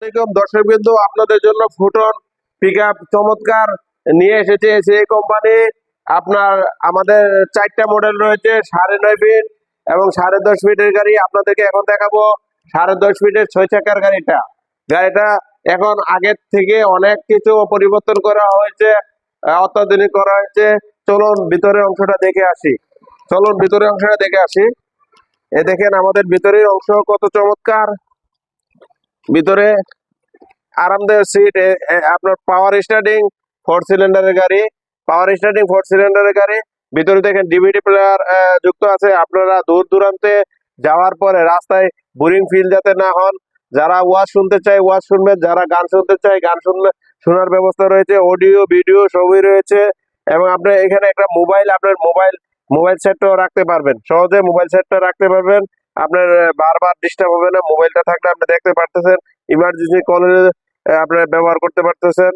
দর্শক বিন্দু, আপনাদের জন্য ফুটন পিকআপ চমৎকার নিয়ে এসেছে সেই কোম্পানি। আপনার আমাদের 4টা মডেল রয়েছে, 9.5 ফিট এবং 10.5 ফিটের গাড়ি। আপনাদেরকে এখন দেখাবো 10.5 ফিটের 6 চাকার গাড়িটা। এখন আগের থেকে অনেক কিছু পরিবর্তন করা হয়েছে, অত্যাধুনিক করা হয়েছে। চলুন ভিতরের অংশটা দেখে আসি। এ দেখেন আমাদের ভিতরের অংশ কত চমৎকার। ভিতরে আরামদায়ক সিট, আপনার পাওয়ার স্টার্টিং 4 সিলিন্ডারের গাড়ি। ভিতরে দেখেন ডিভিডি প্লেয়ার যুক্ত আছে। আপনারা দূর দূরান্তে যাওয়ার পরে রাস্তায় বোরিং ফিল যাতে না হন, যারা ওয়াজ শুনতে চায় ওয়াজ শুনবেন, যারা গান শুনতে চায় গান শোনার ব্যবস্থা রয়েছে, অডিও ভিডিও সবই রয়েছে। এবং আপনি এখানে একটা আপনার মোবাইল সেটটাও রাখতে পারবেন, সহজে মোবাইল সেটটা রাখতে পারবেন। আপনার বারবার ডিস্টার্ব হবে না। মোবাইলটা থাকলে আপনি দেখতে পারতেছেন, ইমার্জেন্সি কলে আপনার ব্যবহার করতে পারতেছেন।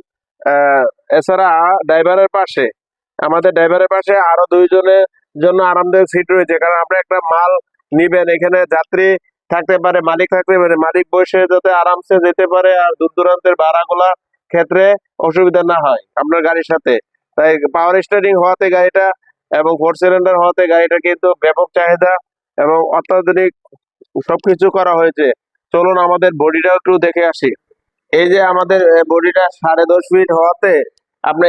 এছাড়া আমাদের ড্রাইভারের পাশে আরো 2 জনের জন্য আরামদায়ক সিট রয়েছে, কারণ আপনি একটা মাল নিবেন, এখানে যাত্রী থাকতে পারে, মালিক থাকতে পারে, মালিক বসে যাতে আরামসে যেতে পারে আর দূর দূরান্তের ভাড়াগুলা ক্ষেত্রে অসুবিধা না হয় আপনার গাড়ির সাথে। তাই পাওয়ার স্টার্টিং হওয়াতে গাড়িটা এবং 4 সিলিন্ডার হওয়াতে গাড়িটা কিন্তু ব্যাপক চাহিদা এবং অত্যাধুনিক সবকিছু করা হয়েছে। চলুন আমাদের বডিটাও একটু দেখে আসি। এই যে আমাদের বডিটা 10.5 ফিট হওয়াতে আপনি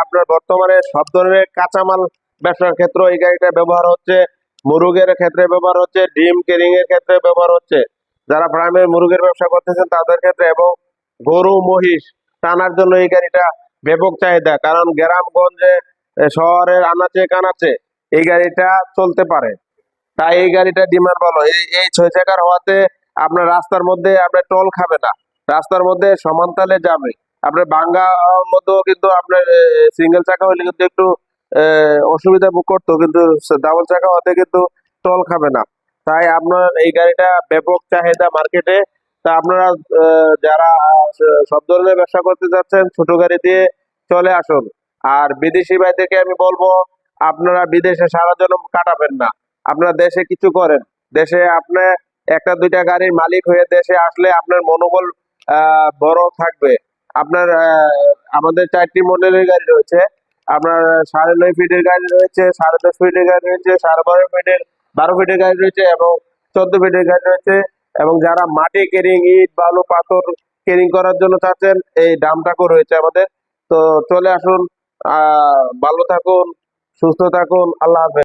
আপনার বর্তমানে সব ধরনের কাঁচামাল ব্যবসার ক্ষেত্রে এই গাড়িটা ব্যবহার হচ্ছে। মুরগের ক্ষেত্রে ব্যবহার হচ্ছে, ডিম কেরিং এর ক্ষেত্রে ব্যবহার হচ্ছে, যারা প্রাইমারি মুরগের ব্যবসা করতেছেন তাদের ক্ষেত্রে, এবং গরু মহিষ টানার জন্য এই গাড়িটা ব্যাপক চাহিদা। কারণ গ্রামগঞ্জে শহরের আনাচে কানাচে এই গাড়িটা চলতে পারে, তাই এই গাড়িটা ডিমান্ড ভালো। এই 6 চাকার হওয়াতে আপনার রাস্তার মধ্যে আপনার টোল খাবে না, রাস্তার মধ্যে সমানতালে যাবে। আপনার বাঙ্গা মধ্যেও কিন্তু আপনার সিঙ্গেল চাকা হলে কিন্তু একটু অসুবিধা ভোগ করতো, কিন্তু ডাবল চাকা হতে কিন্তু টোল খাবে না। তাই আপনার এই গাড়িটা ব্যাপক চাহিদা মার্কেটে। তা আপনারা যারা সব ধরনের ব্যবসা করতে যাচ্ছেন ছোট গাড়ি দিয়ে চলে আসুন। আর বিদেশি ভাইদেরকে আমি বলবো, আপনারা বিদেশে সারা জন্ম কাটাবেন না, আপনারা দেশে কিছু করেন। দেশে আপনি 1-2টা গাড়ির মালিক হয়ে দেশে আসলে আপনার মনোবল বড় থাকবে। আপনার আমাদের 4টি মডেলের গাড়ি রয়েছে। আপনার 9.5 ফিটের গাড়ি রয়েছে, 10.5 ফিটের গাড়ি রয়েছে, 12 ফিটের গাড়ি রয়েছে এবং 14 ফিটের গাড়ি রয়েছে। এবং যারা মাটি কেরিং, ইট বালু পাথর কেরিং করার জন্য চাচ্ছেন, এই ডামটাকও রয়েছে আমাদের। তো চলে আসুন, ভালো থাকুন, সুস্থ থাকুন, আল্লাহ হাফেজ।